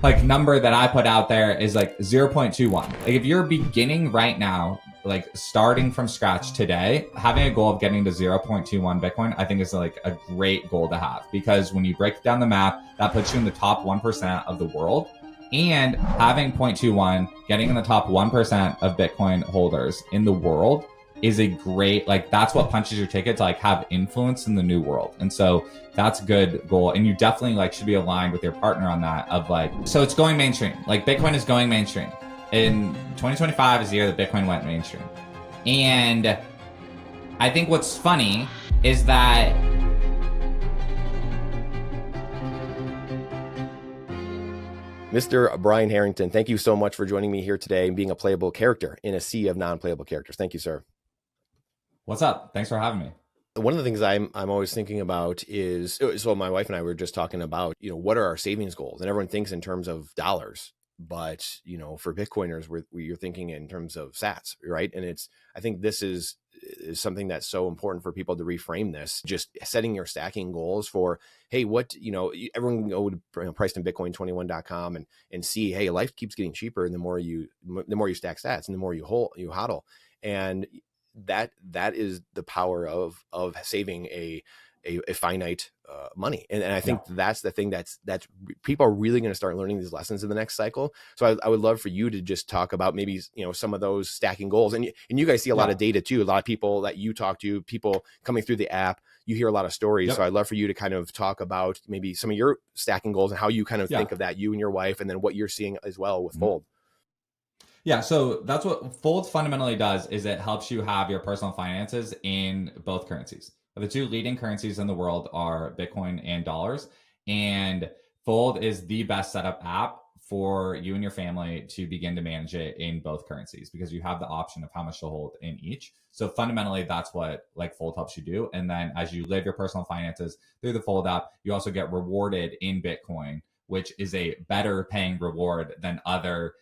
like number that I put out there is like 0.21. Like if you're beginning right now, like starting from scratch today, having a goal of getting to 0.21 Bitcoin, I think is like a great goal to have, because when you break down the math, that puts you in the top 1% of the world. And having 0.21, getting in the top 1% of Bitcoin holders in the world is a great, like that's what punches your ticket to like have influence in the new world. And so that's a good goal. And you definitely like should be aligned with your partner on that of like, so it's going mainstream. Like Bitcoin is going mainstream. In 2025 is the year that Bitcoin went mainstream. And I think what's funny is that Mr. Brian Harrington, thank you so much for joining me here today and being a playable character in a sea of non-playable characters. Thank you, sir. What's up? Thanks for having me. One of the things I'm always thinking about is, so my wife and I were just talking about, what are our savings goals? And everyone thinks in terms of dollars, but, for Bitcoiners, you're thinking in terms of sats, right? And I think this is something that's so important for people to reframe this, just setting your stacking goals for, hey, what, everyone can go to pricedinbitcoin21.com and see, hey, life keeps getting cheaper. And the more you stack sats and the more you hodl. And that is the power of saving a finite money. And I think that's the thing that's people are really going to start learning these lessons in the next cycle. So I would love for you to just talk about maybe, some of those stacking goals, and you guys see a lot of data too, a lot of people that you talk to, people coming through the app, you hear a lot of stories. So I'd love for you to kind of talk about maybe some of your stacking goals and how you kind of think of that, you and your wife, and then what you're seeing as well with Fold. Yeah, so that's what Fold fundamentally does, is it helps you have your personal finances in both currencies. The two leading currencies in the world are Bitcoin and dollars. And Fold is the best setup app for you and your family to begin to manage it in both currencies, because you have the option of how much to hold in each. So fundamentally, that's what like Fold helps you do. And then as you live your personal finances through the Fold app, you also get rewarded in Bitcoin, which is a better paying reward than other,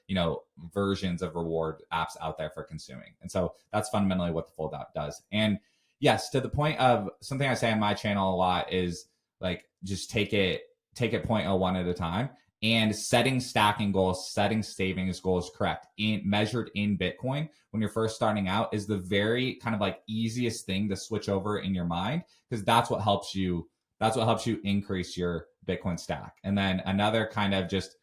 versions of reward apps out there for consuming. And so that's fundamentally what the Fold app does. And yes, to the point of something I say on my channel a lot is like, just take it 0.01 at a time, and setting stacking goals, setting savings goals correct measured in Bitcoin when you're first starting out is the very kind of like easiest thing to switch over in your mind, because that's what helps you increase your Bitcoin stack. And then another kind of just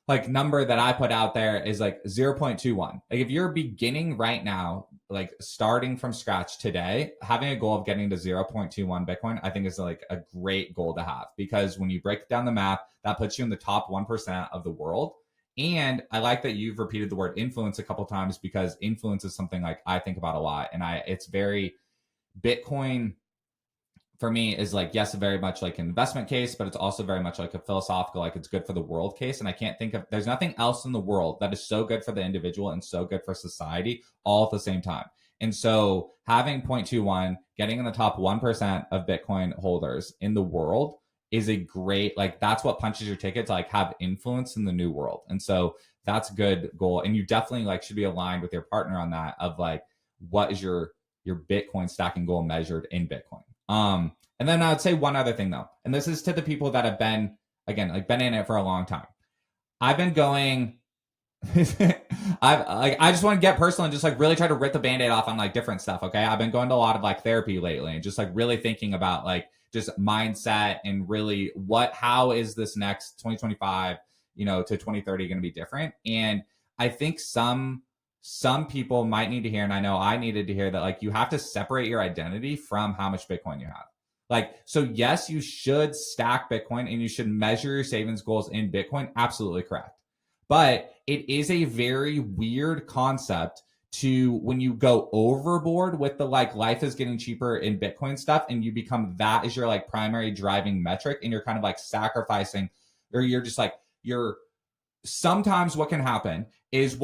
like number that I put out there is like 0.21. Like if you're beginning right now, like starting from scratch today, having a goal of getting to 0.21 Bitcoin, I think is like a great goal to have, because when you break down the math, that puts you in the top 1% of the world. And I like that you've repeated the word influence a couple times, because influence is something like I think about a lot. And it's very Bitcoin for me is like, yes, very much like an investment case, but it's also very much like a philosophical, like it's good for the world case. And I can't think of, there's nothing else in the world that is so good for the individual and so good for society all at the same time. And so having 0.21, getting in the top 1% of Bitcoin holders in the world is a great, like that's what punches your ticket to like have influence in the new world. And so that's a good goal. And you definitely like should be aligned with your partner on that of like, what is your Bitcoin stacking goal measured in Bitcoin? And then I would say one other thing though, and this is to the people that have been, again, like been in it for a long time. I've been going, I just want to get personal and just like really try to rip the Band-Aid off on like different stuff. Okay. I've been going to a lot of like therapy lately and just like really thinking about like just mindset and really how is this next 2025, to 2030 going to be different? And I think some people might need to hear, and I know I needed to hear that, like, you have to separate your identity from how much Bitcoin you have. Like, so yes, you should stack Bitcoin and you should measure your savings goals in Bitcoin. Absolutely correct. But it is a very weird concept to when you go overboard with the like life is getting cheaper in Bitcoin stuff and you become that is your like primary driving metric, and you're kind of like sacrificing, or you're just like, sometimes what can happen is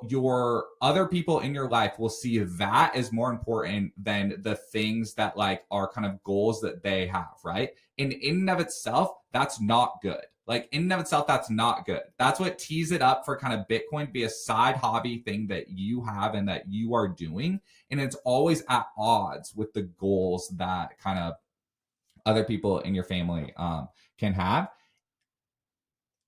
your other people in your life will see that as more important than the things that like are kind of goals that they have, right? And in and of itself, that's not good. Like in and of itself, that's not good. That's what tees it up for kind of Bitcoin to be a side hobby thing that you have and that you are doing. And it's always at odds with the goals that kind of other people in your family can have.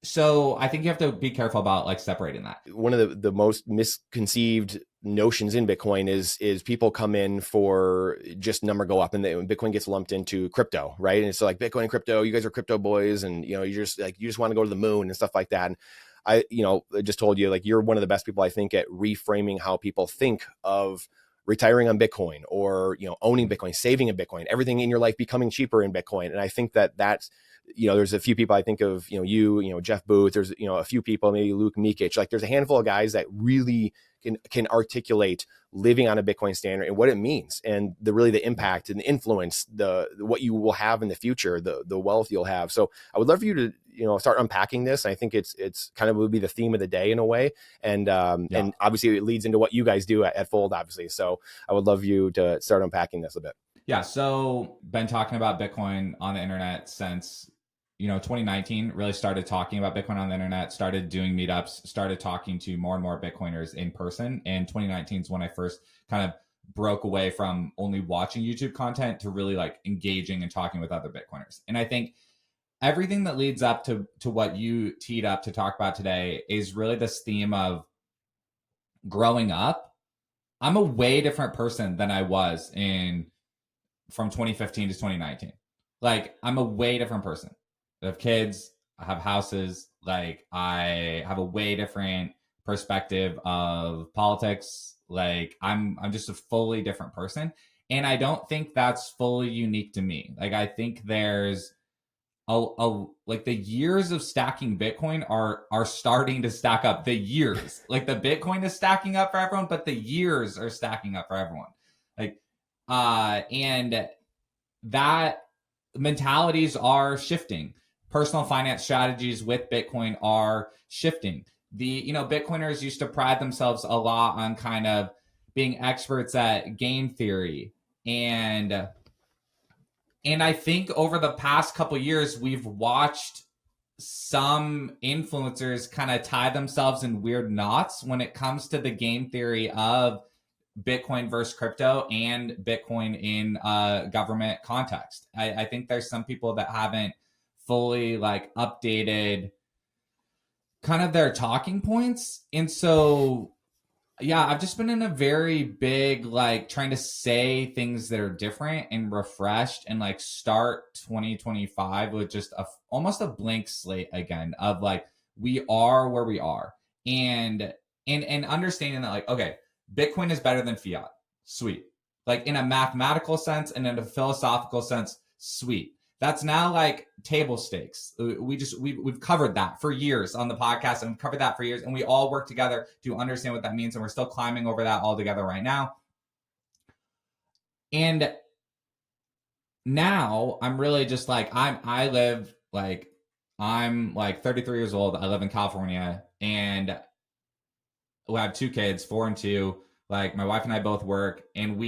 So I think you have to be careful about like separating that. One of the most misconceived notions in Bitcoin is people come in for just number go up, and Bitcoin gets lumped into crypto, right? And it's so like Bitcoin and crypto, you guys are crypto boys, and you know, you just want to go to the moon and stuff like that. And I just told you, like, you're one of the best people I think at reframing how people think of retiring on Bitcoin, or owning Bitcoin, saving in Bitcoin, everything in your life becoming cheaper in Bitcoin. And I think that's there's a few people I think of, Jeff Booth, there's, a few people, maybe Luke Mikic, like there's a handful of guys that really can articulate living on a Bitcoin standard and what it means, and the impact and the influence, what you will have in the future, the wealth you'll have. So I would love for you to, start unpacking this. I think it's kind of would be the theme of the day in a way. And and obviously it leads into what you guys do at Fold, obviously. So I would love you to start unpacking this a bit. Yeah. So been talking about Bitcoin on the internet since 2019, really started talking about Bitcoin on the internet, started doing meetups, started talking to more and more Bitcoiners in person. And 2019 is when I first kind of broke away from only watching YouTube content to really like engaging and talking with other Bitcoiners. And I think everything that leads up to what you teed up to talk about today is really this theme of growing up. I'm a way different person than I was from 2015 to 2019. Like, I'm a way different person. I have kids, I have houses, like I have a way different perspective of politics. Like I'm just a fully different person. And I don't think that's fully unique to me. Like I think there's like the years of stacking Bitcoin are starting to stack up. The years. Like the Bitcoin is stacking up for everyone, but the years are stacking up for everyone. Like and that mentalities are shifting. Personal finance strategies with Bitcoin are shifting. Bitcoiners used to pride themselves a lot on kind of being experts at game theory, and I think over the past couple years we've watched some influencers kind of tie themselves in weird knots when it comes to the game theory of Bitcoin versus crypto and Bitcoin in a government context. I think there's some people that haven't fully like updated kind of their talking points. And so, yeah, I've just been in a very big, like trying to say things that are different and refreshed and like start 2025 with just almost a blank slate again of like, we are where we are. And understanding that like, okay, Bitcoin is better than fiat. Sweet. Like in a mathematical sense and in a philosophical sense, sweet. That's now like table stakes. We've covered that for years on the podcast, and we've covered that for years, and we all work together to understand what that means, and we're still climbing over that all together right now. And now I'm really just like I'm like 33 years old. I live in California, and we have 2 kids, 4 and 2. Like my wife and I both work, and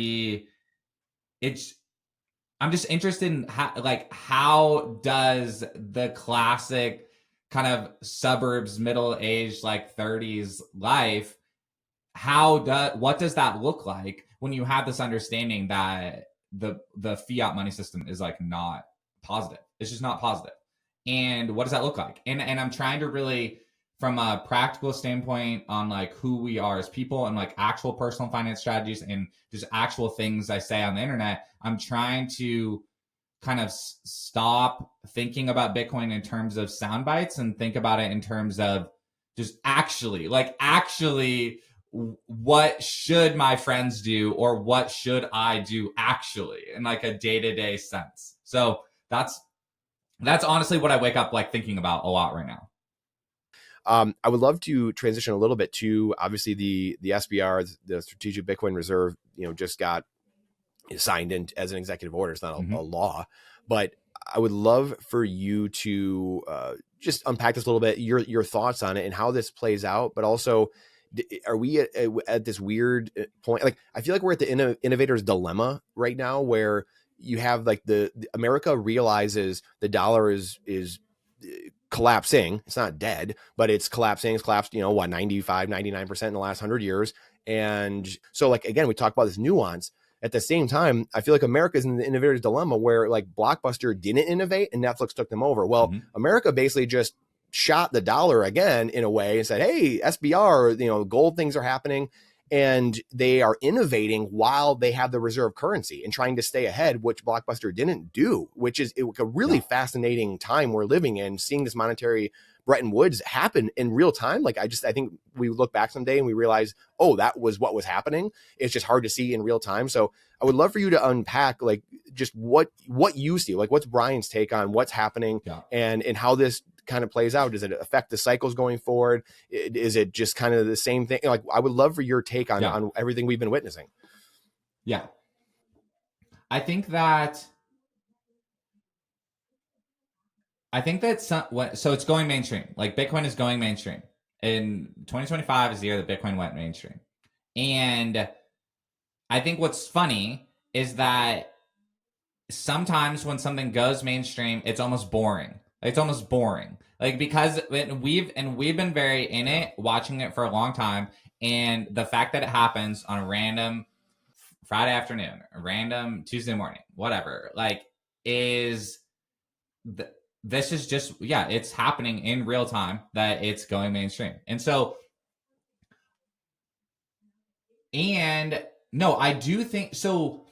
I'm just interested in how does the classic kind of suburbs, middle-aged, like 30s life, what does that look like when you have this understanding that the fiat money system is like not positive? It's just not positive. And what does that look like? And I'm trying to really, from a practical standpoint, on like who we are as people and like actual personal finance strategies and just actual things I say on the internet, I'm trying to kind of stop thinking about Bitcoin in terms of sound bites and think about it in terms of just actually what should my friends do, or what should I do actually in like a day-to-day sense. So that's honestly what I wake up like thinking about a lot right now. I would love to transition a little bit to obviously the SBR, the Strategic Bitcoin Reserve, just got signed in as an executive order. It's not a law, but I would love for you to just unpack this a little bit, your thoughts on it and how this plays out, but also are we at this weird point? Like, I feel like we're at the innovator's dilemma right now, where you have like the America realizes the dollar is collapsing. It's not dead, but it's collapsing. It's collapsed, 95, 99% in the last 100 years. And so like, again, we talk about this nuance. At the same time, I feel like America's in the innovator's dilemma, where like Blockbuster didn't innovate and Netflix took them over. Well, America basically just shot the dollar again in a way and said, hey, SBR, gold things are happening. And they are innovating while they have the reserve currency and trying to stay ahead, which Blockbuster didn't do, which is a really fascinating time we're living in, seeing this monetary Bretton Woods happen in real time. Like, I think we look back someday and we realize, oh, that was what was happening. It's just hard to see in real time. So I would love for you to unpack like just what you see, like what's Brian's take on what's happening and how this kind of plays out. Does it affect the cycles going forward? Is it just kind of the same thing? Like, I would love for your take on everything we've been witnessing. Yeah. I think that so it's going mainstream. Like, Bitcoin is going mainstream. In 2025 is the year that Bitcoin went mainstream. And I think what's funny is that sometimes when something goes mainstream, it's almost boring. Like, because we've been very in it, watching it for a long time. And the fact that it happens on a random Friday afternoon, a random Tuesday morning, whatever, like, this is just, it's happening in real time that it's going mainstream. And so, and no, I do think so.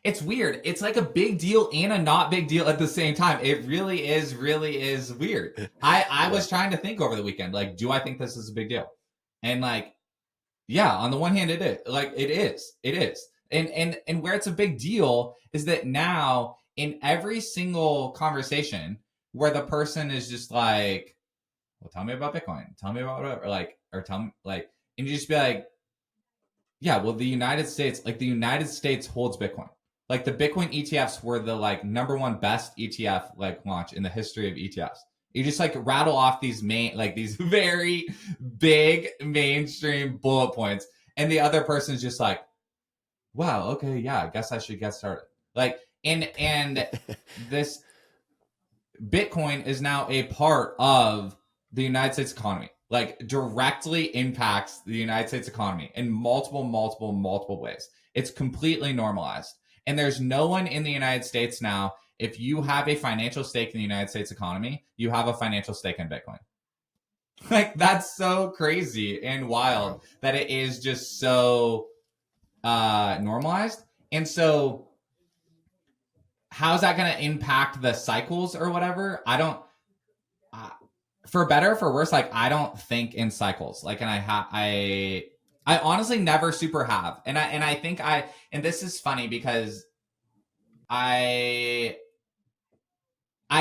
It's weird. It's like a big deal and a not big deal at the same time. It really is weird. I was trying to think over the weekend, like, do I think this is a big deal? And like, yeah, on the one hand, it is. Like, it is. And where it's a big deal is that now in every single conversation where the person is just like, well, tell me about Bitcoin, tell me about whatever, like, or tell me, like, and you just be like, yeah, well, the United States holds Bitcoin. Like, the Bitcoin ETFs were the like number one best ETF like launch in the history of ETFs. You just like rattle off these these very big mainstream bullet points, and the other person's just like, wow, okay, yeah, I guess I should get started. Like, and this Bitcoin is now a part of the United States economy, like, directly impacts the United States economy in multiple ways. It's completely normalized. And there's no one in the United States now, if you have a financial stake in the United States economy, you have a financial stake in Bitcoin. Like, that's so crazy and wild that it is just so normalized. And so how's that going to impact the cycles or whatever? I don't, for better or for worse, like, I don't think in cycles. Like, and I honestly never super have. And I think and this is funny because I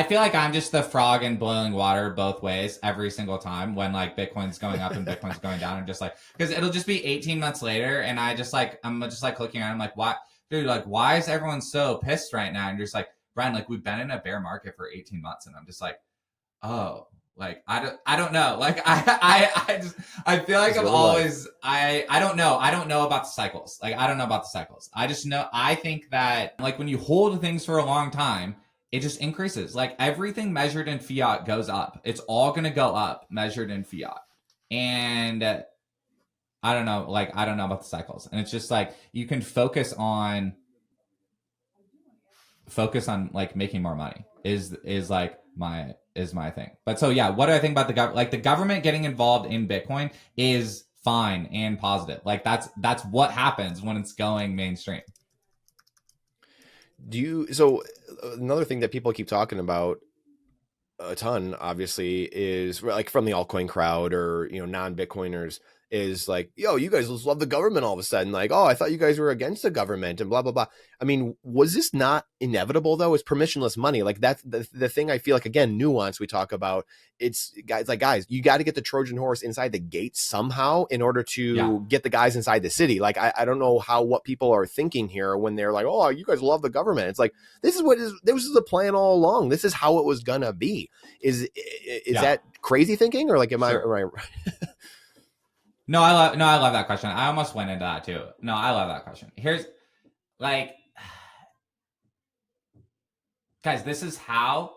feel like I'm just the frog in boiling water both ways every single time when like Bitcoin's going up and Bitcoin's going down. And just like, because it'll just be 18 months later and I'm just like looking at it, I'm like, what, dude, like, why is everyone so pissed right now? And you're just like, Brian, like, we've been in a bear market for 18 months. And I'm just like, oh, like, I don't know. Like, I feel like I'm always, I don't know about the cycles. Like, I don't know about the cycles. I just know, I think that like when you hold things for a long time, it just increases. Like, everything measured in fiat goes up. It's all going to go up measured in fiat. And I don't know about the cycles. And it's just like, you can focus on like making more money is my thing. But so, yeah, what do I think about the government? Like, the government getting involved in Bitcoin is fine and positive. Like, that's what happens when it's going mainstream. So another thing that people keep talking about a ton, obviously, is like from the altcoin crowd or, non-Bitcoiners, is like, yo, you guys just love the government all of a sudden. Like, oh, I thought you guys were against the government and blah, blah, blah. I mean, was this not inevitable though? It's permissionless money. Like, that's the thing I feel like, again, Nuance we talk about. It's guys, you got to get the Trojan horse inside the gate somehow in order to get the guys inside the city. Like, I don't know what people are thinking here when they're like, oh, you guys love the government. It's like, this is the plan all along. This is how it was gonna be. Is that crazy thinking, or like, am I right? No, I love that question. I almost went into that too. No, I love that question. Here's like, guys, this is how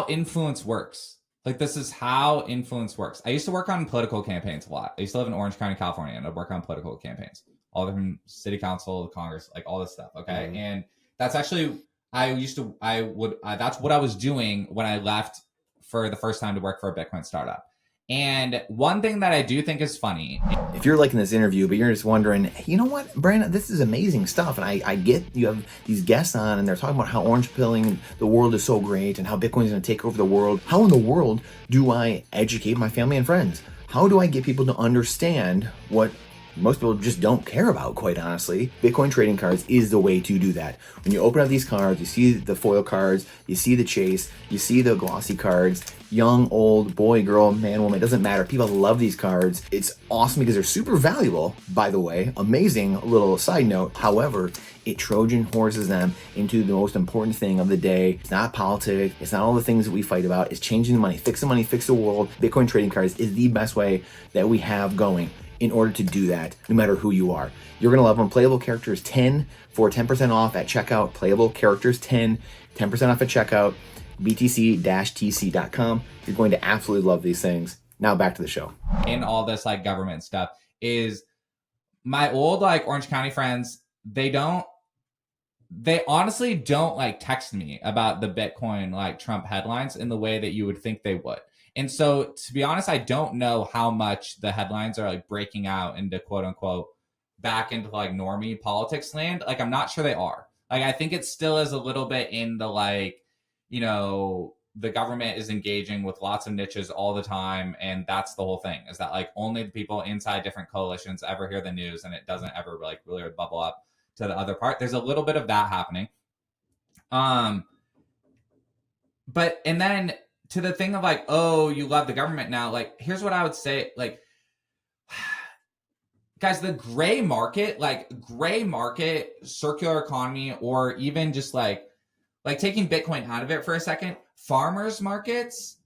influence works. Like, this is how influence works. I used to work on political campaigns a lot. I used to live in Orange County, California, and I'd work on political campaigns, all from city council, Congress, like all this stuff. Okay. Mm-hmm. And that's actually, that's what I was doing when I left for the first time to work for a Bitcoin startup. And one thing that I do think is funny. If you're liking this interview, but you're just wondering, hey, you know what, Brandon, this is amazing stuff. And I get you have these guests on and they're talking about how orange pilling the world is so great and how Bitcoin is going to take over the world. How in the world do I educate my family and friends? How do I get people to understand what most people just don't care about, quite honestly? Bitcoin trading cards is the way to do that. When you open up these cards, you see the foil cards, you see the chase, you see the glossy cards, young, old, boy, girl, man, woman, it doesn't matter. People love these cards. It's awesome because they're super valuable, by the way. Amazing little side note. However, it Trojan horses them into the most important thing of the day. It's not politics. It's not all the things that we fight about. It's changing the money, fix the world. Bitcoin trading cards is the best way that we have going in order to do that, no matter who you are. You're gonna love them. Playable Characters 10 for 10% off at checkout. Playable Characters 10 off at checkout. btc-tc.com. You're going to absolutely love these things. Now back to the show. In all this like government stuff is my old like Orange County friends, they honestly don't like text me about the Bitcoin like Trump headlines in the way that you would think they would. And so, to be honest, I don't know how much the headlines are like breaking out into quote unquote back into like normie politics land. Like, I'm not sure they are. Like, I think it still is a little bit in the like, you know, the government is engaging with lots of niches all the time. And that's the whole thing, is that like only the people inside different coalitions ever hear the news, and it doesn't ever like really bubble up to the other part. There's a little bit of that happening. But, and then to the thing of like, oh, you love the government now. Like, here's what I would say. Like, guys, the gray market, circular economy, or even just like taking Bitcoin out of it for a second, farmers markets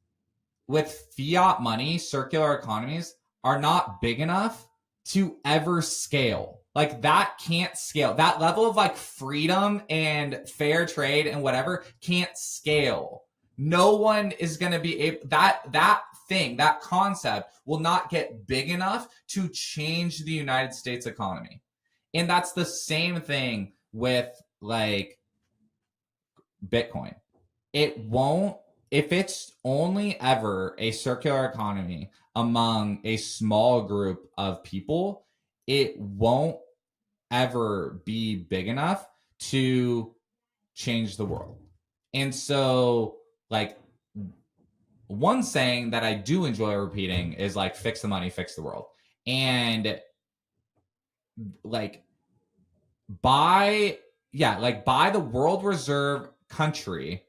with fiat money, circular economies are not big enough to ever scale. Like, that can't scale. That level of like freedom and fair trade and whatever can't scale. No one is going to be able, that concept will not get big enough to change the United States economy. And that's the same thing with like Bitcoin. It won't, if it's only ever a circular economy among a small group of people, it won't ever be big enough to change the world. And so, like, one saying that I do enjoy repeating is like, fix the money, fix the world. And like, by the world reserve country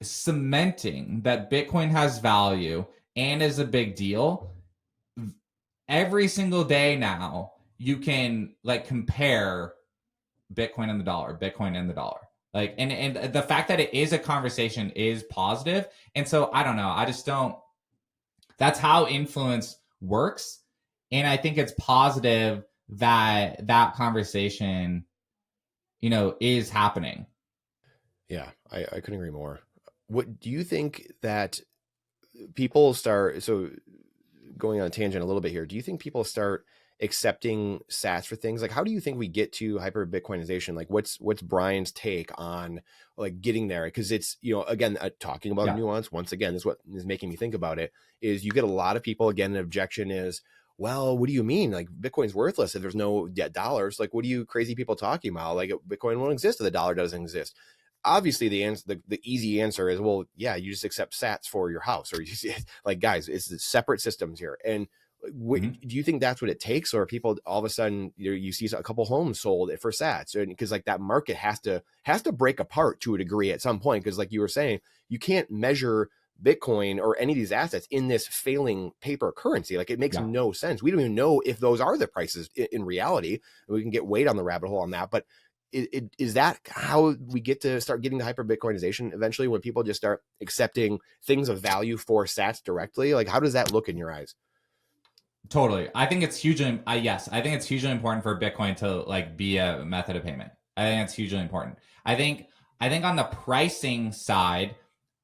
cementing that Bitcoin has value and is a big deal, every single day now you can like compare Bitcoin and the dollar. Like, and the fact that it is a conversation is positive. And so I don't know. I just don't, that's how influence works. And I think it's positive that that conversation, you know, is happening. Yeah, I couldn't agree more. What do you think that people start, so going on a tangent a little bit here, do you think people start accepting sats for things? Like, how do you think we get to hyper Bitcoinization? Like, what's Brian's take on like getting there? Because it's, you know, again, talking about nuance, once again, this is what is making me think about it, is you get a lot of people, again, an objection is, well, what do you mean? Like, Bitcoin's worthless if there's no dollars. Like, what are you crazy people talking about? Like, Bitcoin won't exist if the dollar doesn't exist. Obviously, the answer, the easy answer is, well, yeah, you just accept sats for your house, or you like, guys, it's separate systems here. And do you think that's what it takes, or people all of a sudden you see a couple homes sold for sats? And because like that market has to break apart to a degree at some point, because like you were saying, you can't measure Bitcoin or any of these assets in this failing paper currency. Like, it makes no sense. We don't even know if those are the prices in reality. We can get way down the rabbit hole on that, but is that how we get to start getting to hyper Bitcoinization eventually, when people just start accepting things of value for sats directly? Like, how does that look in your eyes? Totally. I think it's hugely, yes, I think it's hugely important for Bitcoin to like be a method of payment. I think it's hugely important. I think on the pricing side,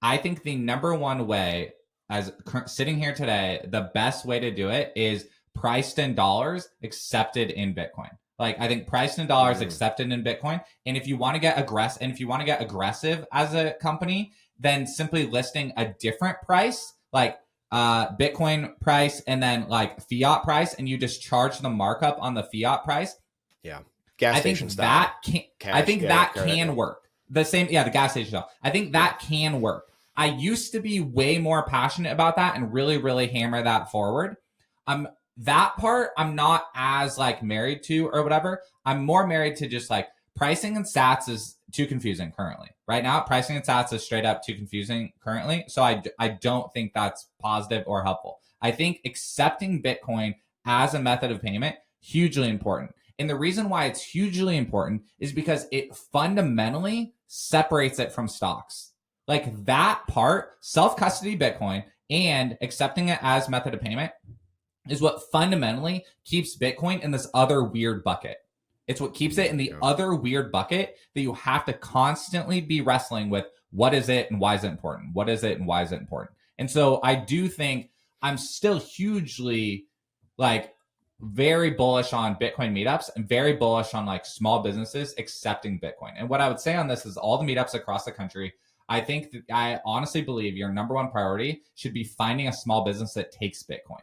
I think the number one way, as sitting here today, the best way to do it is priced in dollars, accepted in Bitcoin. Like, I think priced in dollars, accepted in Bitcoin. And if you want to get aggressive as a company, than simply listing a different price, like Bitcoin price and then like fiat price, and you just charge the markup on the fiat price. Yeah. Gas I think station style. that can Cash, I think yeah, that credit, can yeah. work. The same, yeah, the gas station style. I think that can work. I used to be way more passionate about that and really, really hammer that forward. That part I'm not as like married to or whatever. I'm more married to just like pricing and stats is too confusing currently. Right now, pricing and stats is straight up too confusing currently. So I don't think that's positive or helpful. I think accepting Bitcoin as a method of payment, hugely important. And the reason why it's hugely important is because it fundamentally separates it from stocks. Like that part, self-custody Bitcoin and accepting it as method of payment is what fundamentally keeps Bitcoin in this other weird bucket. It's what keeps it in the other weird bucket that you have to constantly be wrestling with. What is it and why is it important? What is it and why is it important? And so I do think I'm still hugely like very bullish on Bitcoin meetups and very bullish on like small businesses accepting Bitcoin. And what I would say on this is all the meetups across the country, I think that I honestly believe your number one priority should be finding a small business that takes Bitcoin.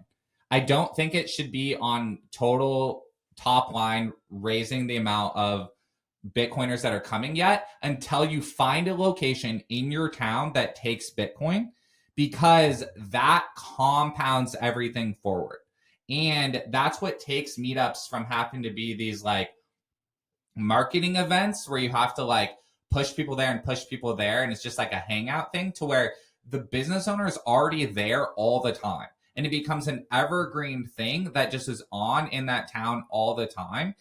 I don't think it should be on total top line raising the amount of Bitcoiners that are coming yet until you find a location in your town that takes Bitcoin, because that compounds everything forward. And that's what takes meetups from having to be these like marketing events where you have to like push people there and push people there. And it's just like a hangout thing to where the business owner is already there all the time. And it becomes an evergreen thing that just is on in that town all the time.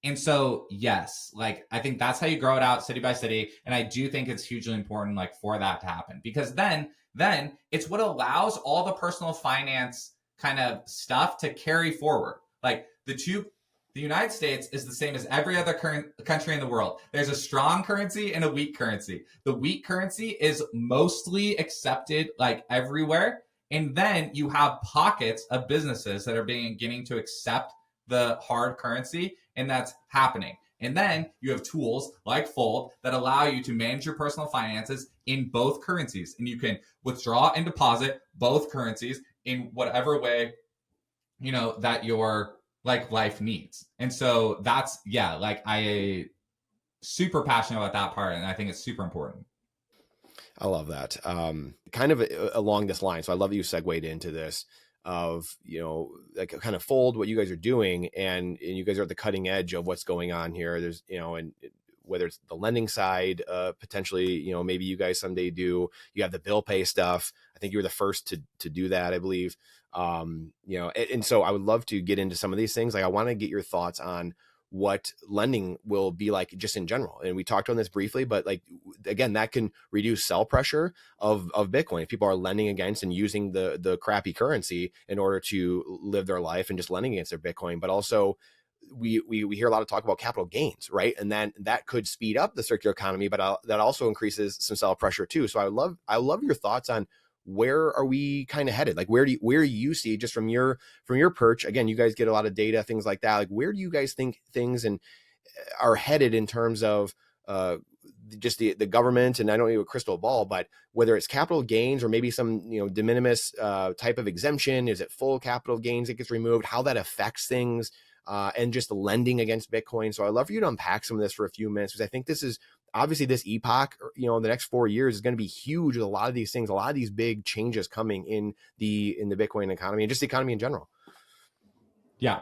And so, yes, like I think that's how you grow it out city by city. And I do think it's hugely important like for that to happen, because then it's what allows all the personal finance kind of stuff to carry forward. Like the United States is the same as every other country in the world. There's a strong currency and a weak currency. The weak currency is mostly accepted like everywhere. And then you have pockets of businesses that are beginning to accept the hard currency, and that's happening. And then you have tools like Fold that allow you to manage your personal finances in both currencies. And you can withdraw and deposit both currencies in whatever way, you know, that your like life needs. And so that's, yeah, like I super passionate about that part. And I think it's super important. I love that. Kind of along this line. So I love that you segued into this of, you know, like kind of Fold what you guys are doing, and you guys are at the cutting edge of what's going on here. There's, you know, and whether it's the lending side, potentially, you know, maybe you guys someday do, you have the bill pay stuff. I think you were the first to do that, I believe. You know, and so I would love to get into some of these things. Like I want to get your thoughts on what lending will be like just in general. And we talked on this briefly, but like, again, that can reduce sell pressure of Bitcoin. If people are lending against and using the crappy currency in order to live their life and just lending against their Bitcoin, but also we hear a lot of talk about capital gains, right? And then that could speed up the circular economy, but that also increases some sell pressure too. So I love your thoughts on where are we kind of headed? Like where do you see, just from your perch, again, you guys get a lot of data, things like that. Like where do you guys think things are headed in terms of just the government? And I don't need a crystal ball, but whether it's capital gains or maybe some, you know, de minimis type of exemption, is it full capital gains that gets removed, how that affects things, and just lending against Bitcoin. So I'd love for you to unpack some of this for a few minutes, because I think this is obviously, this epoch, you know, the next 4 years is going to be huge with a lot of these things, a lot of these big changes coming in the Bitcoin economy and just the economy in general. Yeah.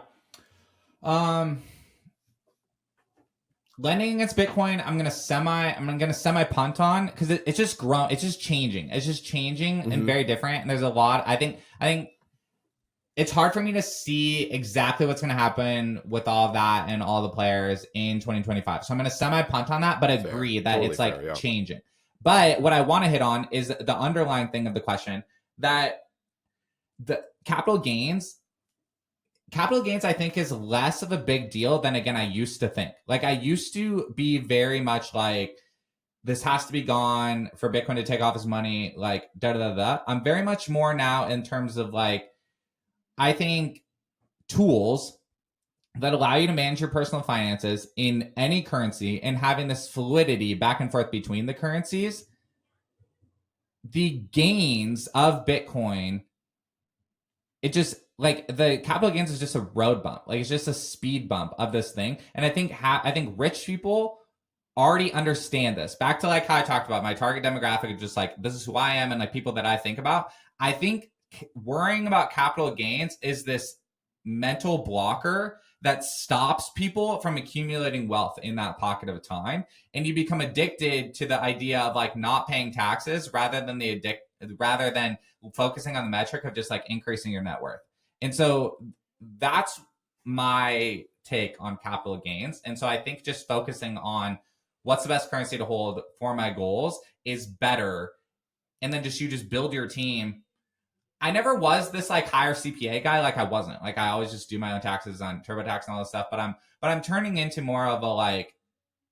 Lending against Bitcoin, I'm gonna semi punt on, because it's just grown, it's just changing. It's just changing and very different. And there's a lot. I think it's hard for me to see exactly what's going to happen with all of that and all the players in 2025. So I'm going to semi punt on that, but agree that totally it's like fair, yeah, changing. But what I want to hit on is the underlying thing of the question, that the capital gains, I think, is less of a big deal than, again, I used to think. Like I used to be very much like, this has to be gone for Bitcoin to take off his money, like I'm very much more now in terms of like, I think tools that allow you to manage your personal finances in any currency and having this fluidity back and forth between the currencies the gains of Bitcoin, it just like the capital gains is just a road bump. Like it's just a speed bump of this thing. And I think rich people already understand this. Back to like how I talked about my target demographic is just like, this is who I am and like people that I think about. I think worrying about capital gains is this mental blocker that stops people from accumulating wealth in that pocket of time. And you become addicted to the idea of like not paying taxes rather than focusing on the metric of just like increasing your net worth. And so that's my take on capital gains. And so I think just focusing on what's the best currency to hold for my goals is better. And then you just build your team. I never was this like higher CPA guy. Like I wasn't. Like I always just do my own taxes on TurboTax and all this stuff. But I'm turning into more of a like,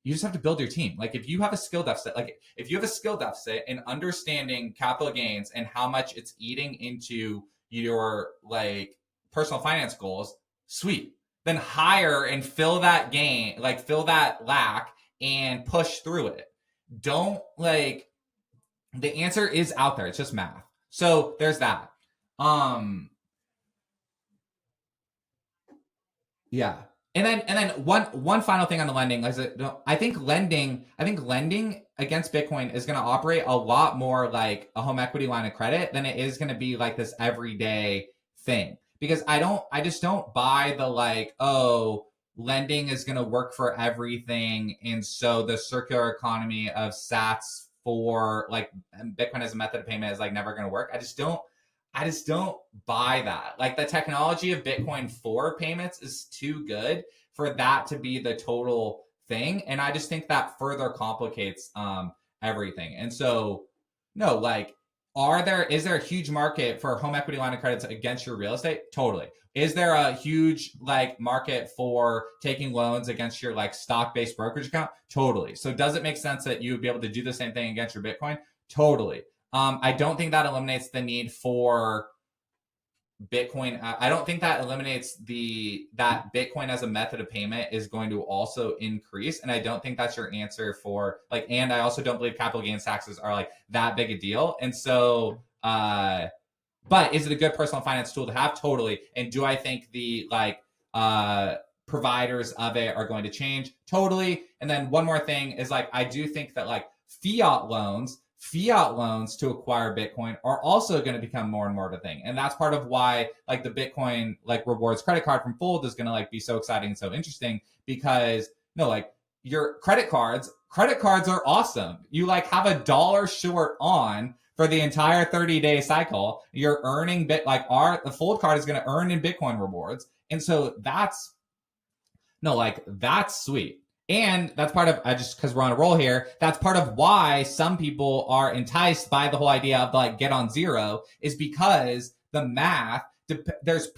you just have to build your team. Like if you have a skill deficit, in understanding capital gains and how much it's eating into your like personal finance goals, sweet. Then hire and fill that gain, like fill that lack and push through it. Don't like, the answer is out there. It's just math. So there's that. Yeah. And then one final thing on the lending is that I think lending against Bitcoin is going to operate a lot more like a home equity line of credit than it is going to be like this everyday thing. Because I just don't buy the like, oh, lending is going to work for everything. And so the circular economy of sats for like Bitcoin as a method of payment is like never going to work. I just don't buy that. Like the technology of Bitcoin for payments is too good for that to be the total thing. And I just think that further complicates everything. And so, no, like, is there a huge market for home equity line of credits against your real estate? Totally. Is there a huge like market for taking loans against your like stock-based brokerage account? Totally. So does it make sense that you would be able to do the same thing against your Bitcoin? Totally. I don't think that eliminates the need for Bitcoin. I don't think that eliminates that Bitcoin as a method of payment is going to also increase. And I don't think that's your answer for like, and I also don't believe capital gains taxes are like that big a deal. And so, but is it a good personal finance tool to have? Totally. And do I think the like, providers of it are going to change? Totally. And then one more thing is like, I do think that like fiat loans to acquire Bitcoin are also going to become more and more of a thing. And that's part of why like the Bitcoin like rewards credit card from Fold is going to like be so exciting and so interesting, because like your credit cards are awesome. You like have $1 short on for the entire 30-day cycle. You're earning the Fold card is going to earn in Bitcoin rewards. And so that's sweet. And that's part of, just because we're on a roll here, that's part of why some people are enticed by the whole idea of like get on zero, is because the math, there's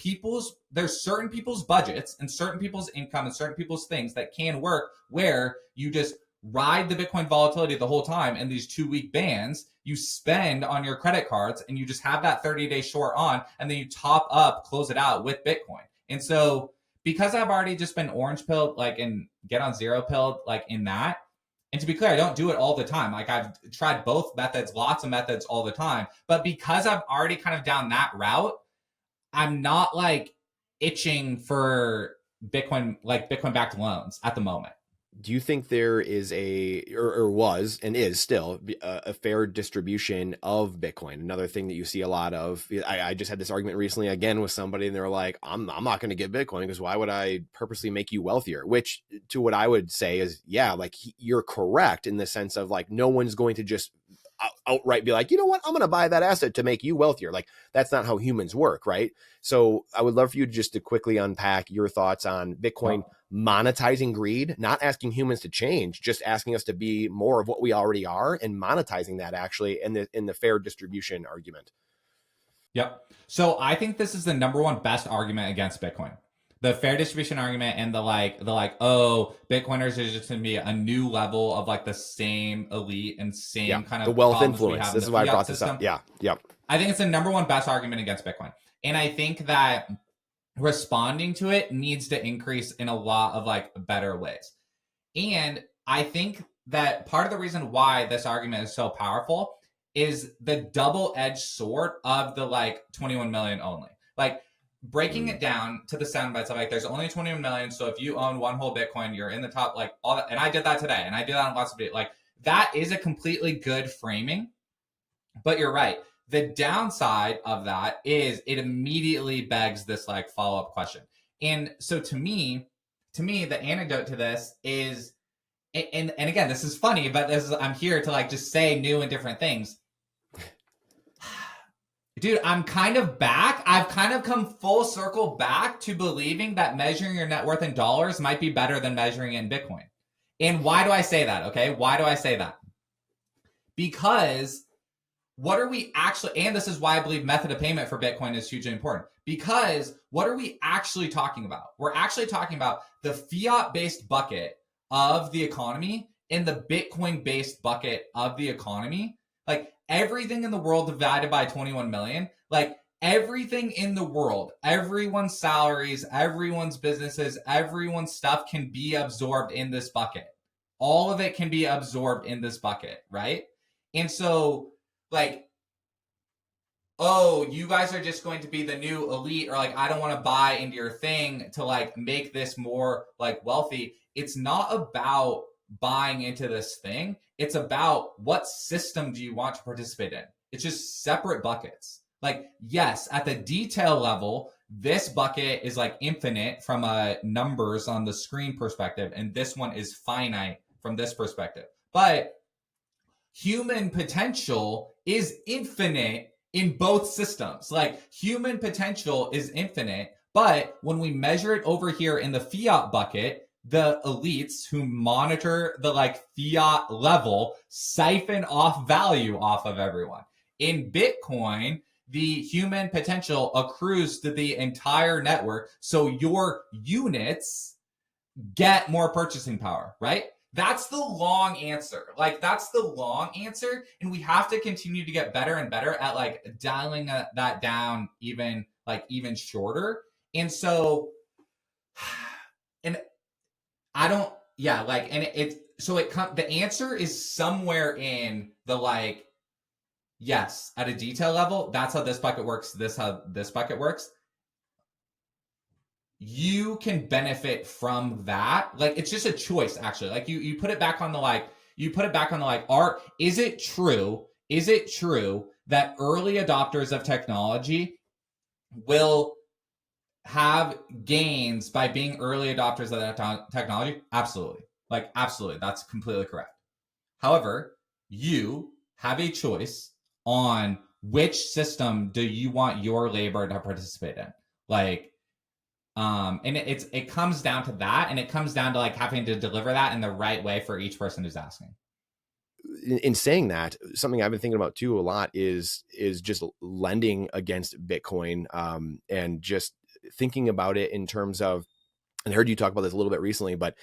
certain people's budgets and certain people's income and certain people's things that can work where you just ride the Bitcoin volatility the whole time, and these 2-week bands you spend on your credit cards, and you just have that 30-day short on, and then you top up, close it out with Bitcoin. And so, because I've already just been orange pilled, like, and get on zero pilled, like in that. And to be clear, I don't do it all the time. Like I've tried both methods, lots of methods all the time. But because I'm already kind of down that route, I'm not like itching for Bitcoin, like Bitcoin backed loans at the moment. Do you think there is or was and is still a fair distribution of Bitcoin? Another thing that you see a lot of. I just had this argument recently again with somebody, and they were like, I'm not going to get Bitcoin because why would I purposely make you wealthier? Which, to what I would say is, yeah, like you're correct in the sense of like no one's going to just outright be like, you know what, I'm going to buy that asset to make you wealthier. Like that's not how humans work, right? So I would love for you just to quickly unpack your thoughts on Bitcoin monetizing greed, not asking humans to change, just asking us to be more of what we already are, and monetizing that actually in the fair distribution argument. Yep. So I think this is the number one best argument against Bitcoin. The fair distribution argument and the oh, Bitcoiners are just going to be a new level of like the same elite and same kind of the wealth influence. This is why I brought this up. Yeah. Yep. I think it's the number one best argument against Bitcoin. And I think that responding to it needs to increase in a lot of like better ways. And I think that part of the reason why this argument is so powerful is the double-edged sword of the like 21 million only. Like breaking it down to the sound bites of like there's only 21 million. So if you own one whole Bitcoin, you're in the top, like all that. And I did that today, and I do that on lots of videos. Like that is a completely good framing. But you're right. The downside of that is it immediately begs this like follow-up question. And so to me, the antidote to this is, and again, this is funny, but I'm here to like just say new and different things. Dude, I'm kind of back. I've kind of come full circle back to believing that measuring your net worth in dollars might be better than measuring it in Bitcoin. And why do I say that? Okay. Why do I say that? Because what are we actually, and this is why I believe method of payment for Bitcoin is hugely important, because what are we actually talking about? We're actually talking about the fiat-based bucket of the economy and the Bitcoin-based bucket of the economy. Like everything in the world divided by 21 million, like everything in the world, everyone's salaries, everyone's businesses, everyone's stuff can be absorbed in this bucket. All of it can be absorbed in this bucket, right? And so like, oh, you guys are just going to be the new elite, or like, I don't want to buy into your thing to like make this more like wealthy. It's not about buying into this thing. It's about what system do you want to participate in? It's just separate buckets. Like, yes, at the detail level, this bucket is like infinite from a numbers on the screen perspective, and this one is finite from this perspective. But human potential is infinite in both systems. Like human potential is infinite, but when we measure it over here in the fiat bucket, the elites who monitor the like fiat level siphon off value off of everyone. In Bitcoin, the human potential accrues to the entire network. So your units get more purchasing power, right? That's the long answer. Like that's the long answer. And we have to continue to get better and better at like dialing that down even shorter. And so, and I don't, yeah, like, and the answer is somewhere in the like, yes, at a detail level, that's how this bucket works. This how this bucket works. You can benefit from that. Like it's just a choice, actually. Like you put it back on the like, is it true that early adopters of technology will have gains by being early adopters of that technology? Absolutely. Like absolutely. That's completely correct. However, you have a choice on which system do you want your labor to participate in. Like, and it comes down to that, and it comes down to like having to deliver that in the right way for each person who's asking. In saying that, something I've been thinking about too a lot is just lending against Bitcoin, and just thinking about it in terms of, and I heard you talk about this a little bit recently, but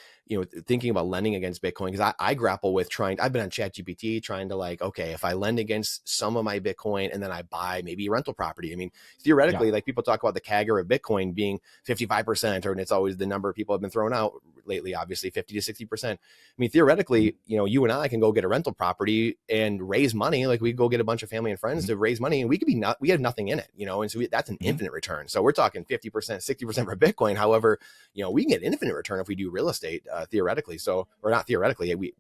thinking about lending against Bitcoin, because I grapple with I've been on ChatGPT trying to like, okay, if I lend against some of my Bitcoin and then I buy maybe a rental property. I mean, theoretically, like people talk about the CAGR of Bitcoin being 55%, and it's always the number people have been throwing out lately, obviously 50 to 60%. I mean, theoretically, you and I can go get a rental property and raise money. Like we go get a bunch of family and friends to raise money, and we have nothing in it, and so that's an infinite return. So we're talking 50%, 60% for Bitcoin. However, we can get infinite return if we do real estate, theoretically. So, or not theoretically, we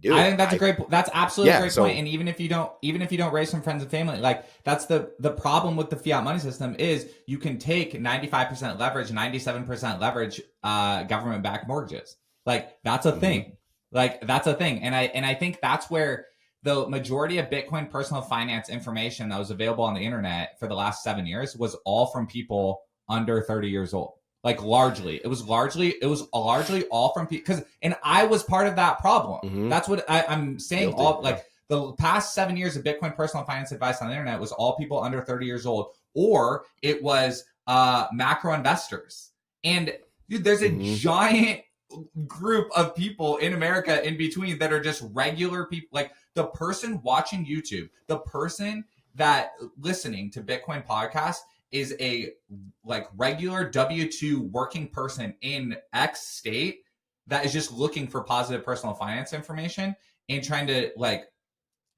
do. I think that's absolutely a great point. And even if you don't raise some friends and family, like that's the problem with the fiat money system is you can take 95% leverage, 97% leverage, government backed mortgages. Like that's a thing. Like that's a thing. And I think that's where the majority of Bitcoin personal finance information that was available on the internet for the last 7 years was all from people under 30 years old. Like largely, it was largely all from people, and I was part of that problem. That's what I'm saying. Guilty, like the past 7 years of Bitcoin personal finance advice on the internet was all people under 30 years old, or it was macro investors. And dude, there's a giant group of people in America in between that are just regular people. Like the person watching YouTube, the person that listening to Bitcoin podcast is a like regular W-2 working person in X state that is just looking for positive personal finance information and trying to like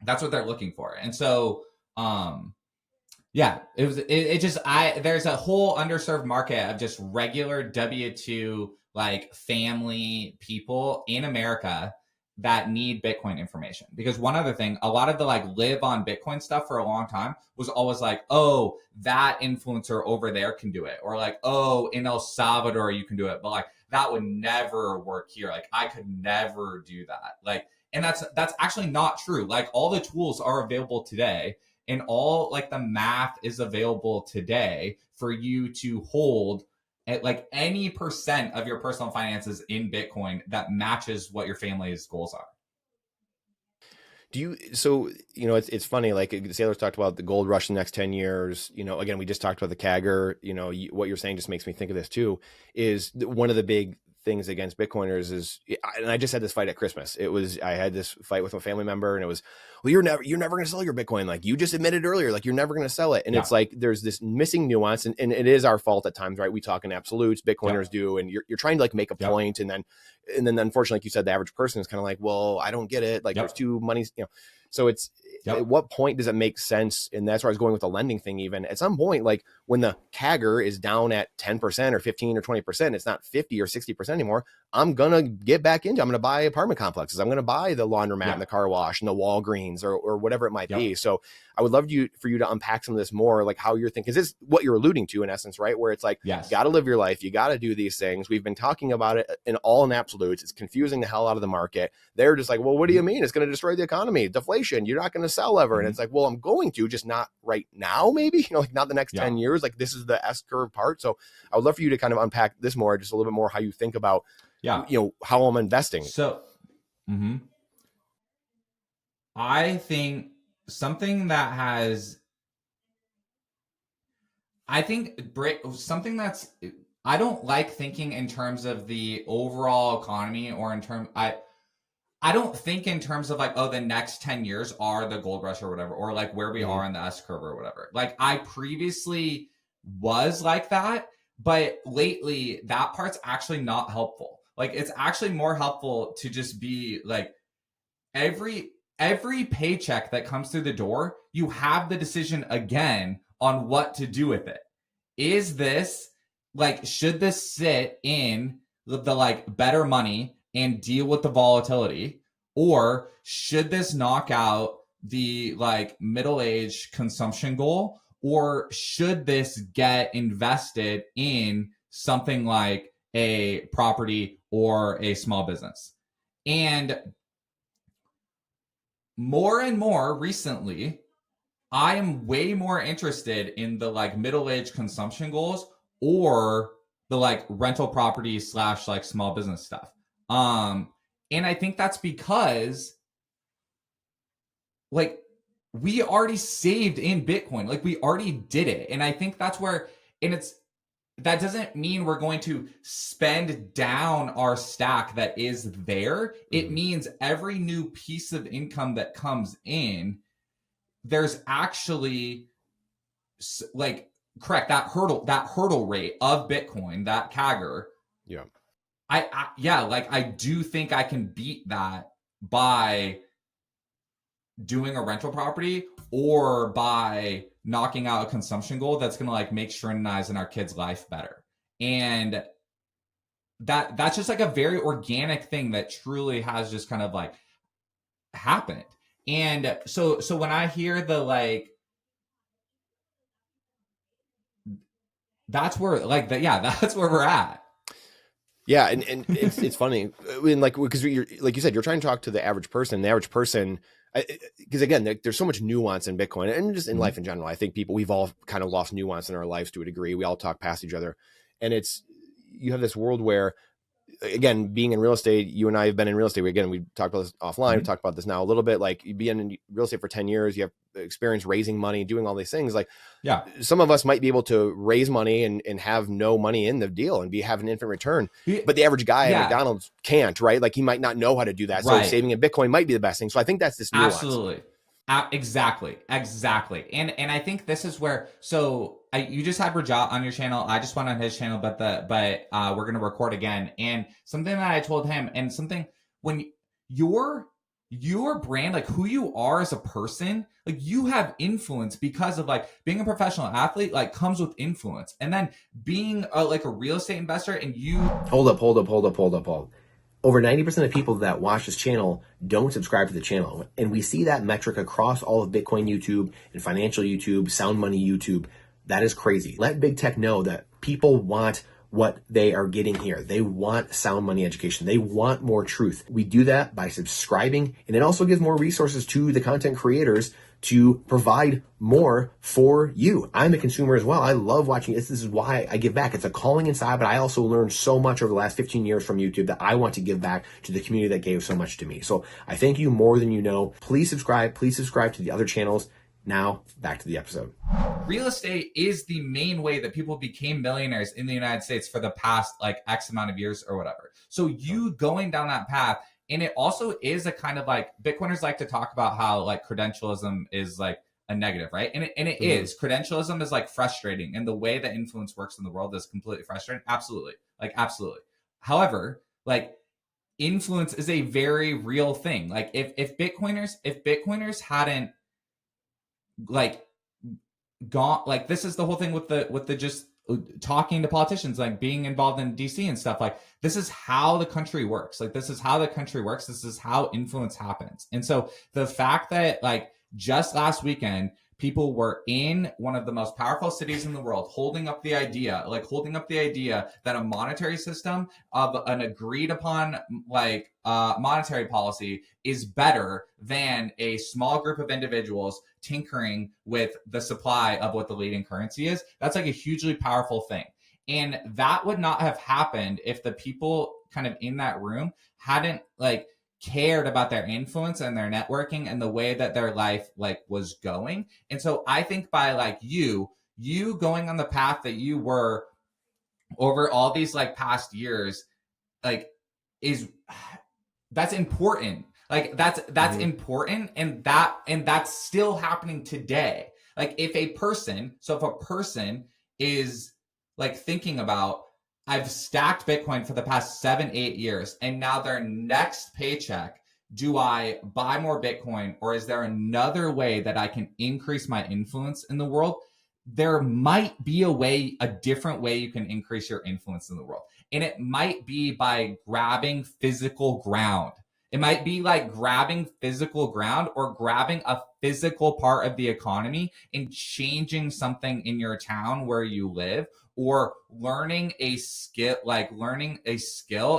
That's what they're looking for. And so, yeah, there's a whole underserved market of just regular W-2 like family people in America that need Bitcoin information. Because one other thing, a lot of the like live on Bitcoin stuff for a long time was always like, oh, that influencer over there can do it. Or like, oh, in El Salvador, you can do it. But like, that would never work here. Like, I could never do that. Like, and that's actually not true. Like, all the tools are available today, and all like the math is available today for you to hold at like any percent of your personal finances in Bitcoin that matches what your family's goals are. Do you, so, you know, it's funny, like Sailors talked about the gold rush in the next 10 years, you know, again, we just talked about the CAGR, you know, what you're saying just makes me think of this too, is one of the big things against Bitcoiners is, and I just had this fight at Christmas. I had this fight with a family member, and it was, well, you're never going to sell your Bitcoin. Like you just admitted earlier, like you're never going to sell it. And it's like, there's this missing nuance, and it is our fault at times, right? We talk in absolutes, Bitcoiners do, and you're trying to like make a point. And then unfortunately, like you said, the average person is kind of like, well, I don't get it. Like there's two monies, you know, so it's, at what point does it make sense? And that's where I was going with the lending thing. Even at some point, like when the CAGR is down at 10% or 15 or 20%, it's not 50 or 60% anymore. I'm going to get back into, I'm going to buy apartment complexes. I'm going to buy the laundromat and the car wash and the Walgreens or whatever it might be. So I would love for you to unpack some of this more, like how you're thinking. Is this what you're alluding to in essence, right? Where it's like, you got to live your life. You got to do these things. We've been talking about it in absolutes. It's confusing the hell out of the market. They're just like, well, what do you mean? It's going to destroy the economy, deflation. You're not going to sell ever. And it's like, well, I'm going to, just not right now, maybe, you know, like not the next 10 years. Like this is the S curve part. So I would love for you to kind of unpack this more, just a little bit more, how you think about, you know, how I'm investing. So, I think something that has, something that's, I don't like thinking in terms of the overall economy or in terms, I don't think in terms of like, oh, the next 10 years are the gold rush or whatever, or like where we are in the S curve or whatever. Like I previously was like that, but lately that part's actually not helpful. Like it's actually more helpful to just be like, every paycheck that comes through the door, you have the decision again on what to do with it. Is this like, should this sit in the like better money and deal with the volatility, or should this knock out the like middle-aged consumption goal, or should this get invested in something like a property or a small business? And more and more recently, I am way more interested in the like middle-aged consumption goals or the like rental property / like small business stuff. And I think that's because like we already saved in Bitcoin. Like we already did it. And I think that's where, and that doesn't mean we're going to spend down our stack that is there. It means every new piece of income that comes in, there's actually like, correct, that hurdle rate of Bitcoin, that CAGR. Yeah. I do think I can beat that by doing a rental property or by knocking out a consumption goal that's going to like make Shren and I's and our kids' life better. And that's just like a very organic thing that truly has just kind of like happened. And so when I hear the like, that's where like that's where we're at. Yeah, and it's funny, and like because you're like you said, you're trying to talk to the average person. The average person, because again, there's so much nuance in Bitcoin and just in life in general. I think we've all kind of lost nuance in our lives to a degree. We all talk past each other, and you have this world where, again, being in real estate, you and I have been in real estate. We talked about this offline. We talked about this now a little bit. Like you being in real estate for 10 years, you have experience raising money, doing all these things. Like, some of us might be able to raise money and have no money in the deal and have an infinite return. But the average guy at McDonald's can't, right? Like he might not know how to do that. So saving in Bitcoin might be the best thing. So I think that's this nuance. Absolutely. Exactly. And I think this is where, you just had Rajat on your channel. I just went on his channel, but we're going to record again. And something that I told him, and something when your your brand, like who you are as a person, like you have influence because of like being a professional athlete, like comes with influence. And then being like a real estate investor and you... Hold up. Over 90% of people that watch this channel don't subscribe to the channel. And we see that metric across all of Bitcoin YouTube and financial YouTube, sound money YouTube. That is crazy. Let big tech know that people want what they are getting here. They want sound money education. They want more truth. We do that by subscribing, and it also gives more resources to the content creators to provide more for you. I'm a consumer as well. I love watching this. This is why I give back. It's a calling inside, but I also learned so much over the last 15 years from YouTube that I want to give back to the community that gave so much to me. So I thank you more than you know. Please subscribe. Please subscribe to the other channels. Now, back to the episode. Real estate is the main way that people became millionaires in the United States for the past like X amount of years or whatever. So you going down that path, and it also is a kind of like, Bitcoiners like to talk about how like credentialism is like a negative, right? And it is. Credentialism is like frustrating, and the way that influence works in the world is completely frustrating. Absolutely. Like, absolutely. However, like, influence is a very real thing. Like if Bitcoiners hadn't like gone, like this is the whole thing with the just talking to politicians, like being involved in DC and stuff, like this is how the country works. Like this is how the country works. This is how influence happens. And so the fact that like just last weekend, people were in one of the most powerful cities in the world holding up the idea that a monetary system of an agreed upon like monetary policy is better than a small group of individuals tinkering with the supply of what the leading currency is. That's like a hugely powerful thing. And that would not have happened if the people kind of in that room hadn't like cared about their influence and their networking and the way that their life like was going. And so I think by like you going on the path that you were over all these like past years, like that's important. Like that's important, and that's still happening today. Like if a person is like thinking about, I've stacked Bitcoin for the past 7-8 years, and now their next paycheck, do I buy more Bitcoin, or is there another way that I can increase my influence in the world? There might be a different way you can increase your influence in the world. And it might be by grabbing physical ground. It might be like grabbing physical ground or grabbing a physical part of the economy and changing something in your town where you live, or learning a skill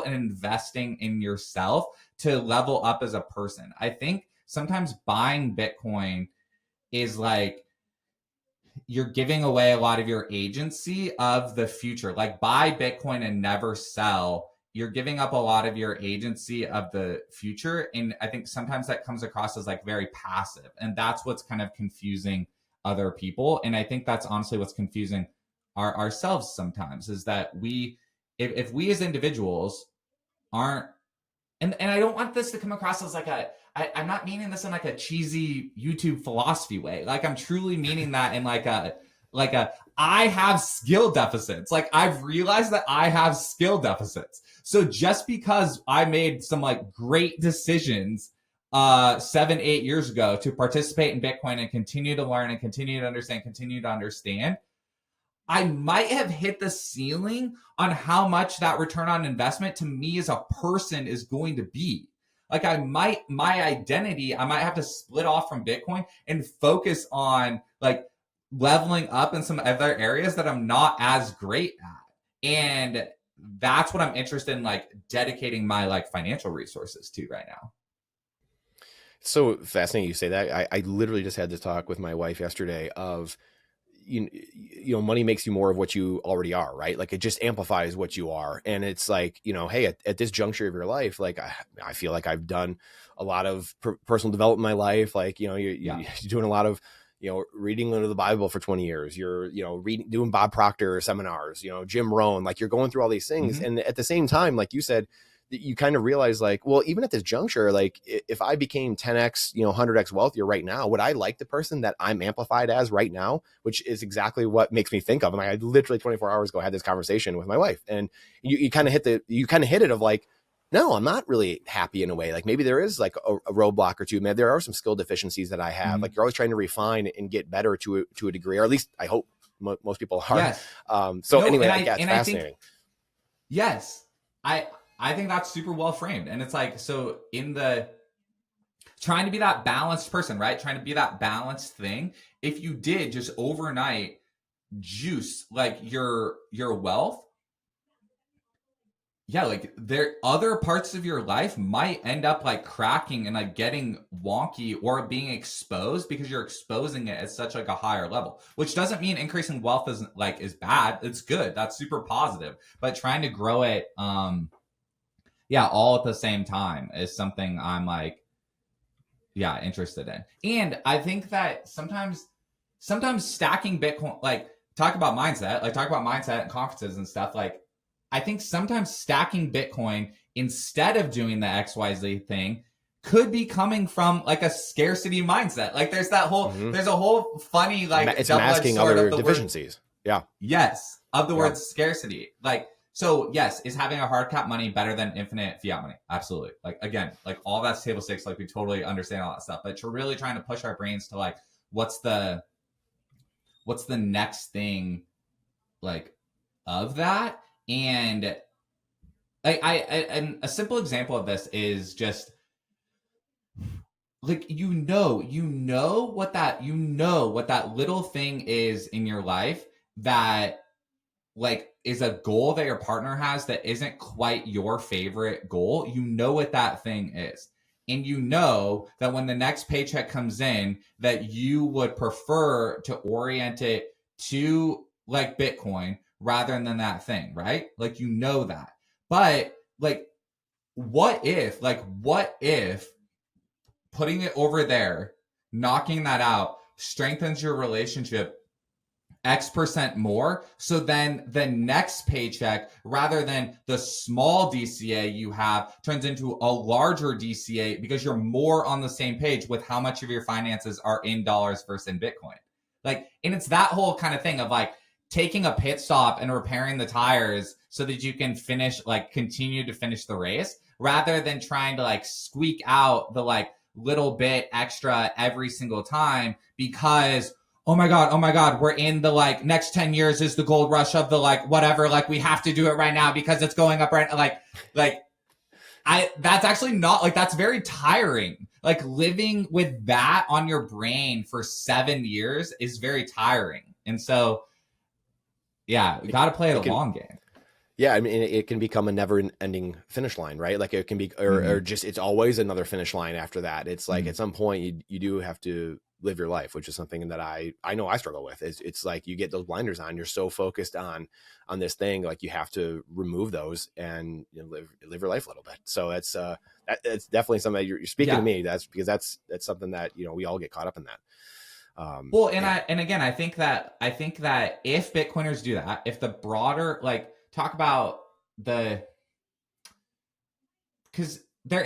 and investing in yourself to level up as a person. I think sometimes buying Bitcoin is like you're giving away a lot of your agency of the future. Like buy Bitcoin and never sell. You're giving up a lot of your agency of the future. And I think sometimes that comes across as like very passive. And that's what's kind of confusing other people. And I think that's honestly what's confusing ourselves sometimes, is that if we as individuals aren't, and I don't want this to come across as like I'm not meaning this in like a cheesy YouTube philosophy way. Like I'm truly meaning that in like a I have skill deficits. Like I've realized that I have skill deficits. So just because I made some like great decisions 7-8 years ago to participate in Bitcoin and continue to learn and continue to understand, I might have hit the ceiling on how much that return on investment to me as a person is going to be. Like my identity, I might have to split off from Bitcoin and focus on like leveling up in some other areas that I'm not as great at. And that's what I'm interested in, like dedicating my like financial resources to right now. So fascinating you say that. I literally just had this talk with my wife yesterday of, you know, money makes you more of what you already are, right? Like it just amplifies what you are. And it's like, you know, hey, at this juncture of your life, like I feel like I've done a lot of personal development in my life. Like, you know, you're doing a lot of, you know, reading into the Bible for 20 years, you're, you know, doing Bob Proctor seminars, you know, Jim Rohn, like you're going through all these things. And at the same time, like you said, you kind of realize like, well, even at this juncture, like if I became 10x, you know, 100x wealthier right now, would I like the person that I'm amplified as right now, which is exactly what makes me think of. And I literally 24 hours ago had this conversation with my wife, and you kind of hit it of like, No, I'm not really happy in a way. Like maybe there is like a roadblock or two. Maybe there are some skill deficiencies that I have. Like you're always trying to refine and get better to a degree, or at least I hope most people are. Yes. So No, anyway, and it's fascinating. I think, yes, I think that's super well framed. And it's like, so in the trying to be that balanced person, right? Trying to be that balanced thing. If you did just overnight juice like your wealth, yeah, like there other parts of your life might end up like cracking and like getting wonky or being exposed because you're exposing it at such like a higher level, which doesn't mean increasing wealth is bad. It's good. That's super positive. But trying to grow it yeah, all at the same time is something I'm like, yeah, interested in. And I think that sometimes stacking Bitcoin, like talk about mindset and conferences and stuff. Like I think sometimes stacking Bitcoin instead of doing the XYZ thing could be coming from like a scarcity mindset. Like there's that whole, there's a whole funny, like it's masking other deficiencies. Yes. Of the word scarcity. Like, so yes, is having a hard cap money better than infinite fiat money? Absolutely. Like again, like all that's table stakes. Like we totally understand all that stuff, but you're really trying to push our brains to like, what's the next thing like of that? And like and a simple example of this is just like you know what that little thing is in your life that like is a goal that your partner has that isn't quite your favorite goal. You know what that thing is. And you know that when the next paycheck comes in, that you would prefer to orient it to like Bitcoin rather than that thing, right? Like, you know that. But like, what if putting it over there, knocking that out, strengthens your relationship X% more. So then the next paycheck, rather than the small DCA you have, turns into a larger DCA because you're more on the same page with how much of your finances are in dollars versus in Bitcoin. Like, and it's that whole kind of thing of like taking a pit stop and repairing the tires so that you can continue to finish the race rather than trying to like squeak out the like little bit extra every single time because oh my God, we're in the like next 10 years is the gold rush of the like whatever, like we have to do it right now because it's going up right that's actually not like, that's very tiring. Like living with that on your brain for 7 years is very tiring. And so, yeah, we got to play a long game. Yeah, I mean, it can become a never-ending finish line, right? Like it can be, or just it's always another finish line after that. It's like at some point you do have to live your life, which is something that I know I struggle with. It's like you get those blinders on. You're so focused on this thing, like you have to remove those and live your life a little bit. So it's definitely something that you're speaking to me. That's because that's something that we all get caught up in that. Well, and again, I think that if Bitcoiners do that, if the broader talk about because the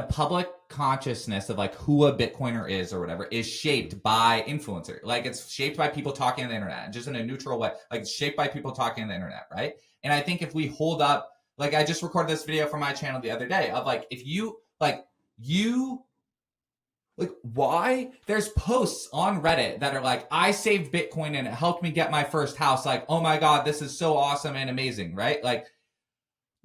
public consciousness of like who a Bitcoiner is or whatever is shaped by influencer. Like it's shaped by people talking on the internet, just in a neutral way. Like it's shaped by people talking on the internet, right? And I think if we hold up, like I just recorded this video for my channel the other day of like, if you why there's posts on Reddit that are like, I saved Bitcoin and it helped me get my first house. Like, oh my God, this is so awesome and amazing, right? Like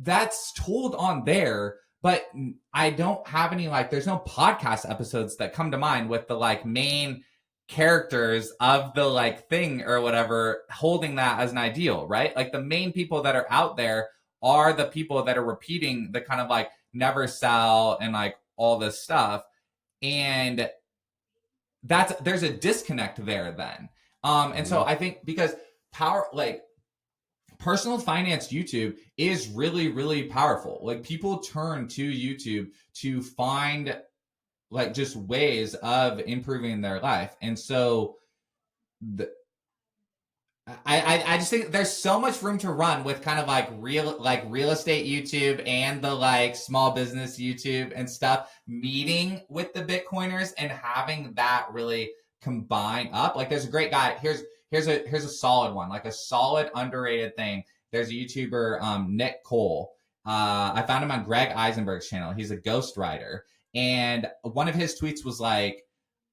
that's told on there, but I don't have any, there's no podcast episodes that come to mind with the main characters of the thing or whatever holding that as an ideal, right? Like the main people that are out there are the people that are repeating the kind of never sell and all this stuff. And there's a disconnect there then. And so I think because personal finance YouTube is really, really powerful. Like people turn to YouTube to find just ways of improving their life. And so I just think there's so much room to run with kind of real estate YouTube and the small business YouTube and stuff meeting with the Bitcoiners and having that really combine up. There's a great guy. Here's a solid one, a solid underrated thing. There's a YouTuber, Nick Cole, I found him on Greg Eisenberg's channel. He's a ghostwriter. And one of his tweets was like,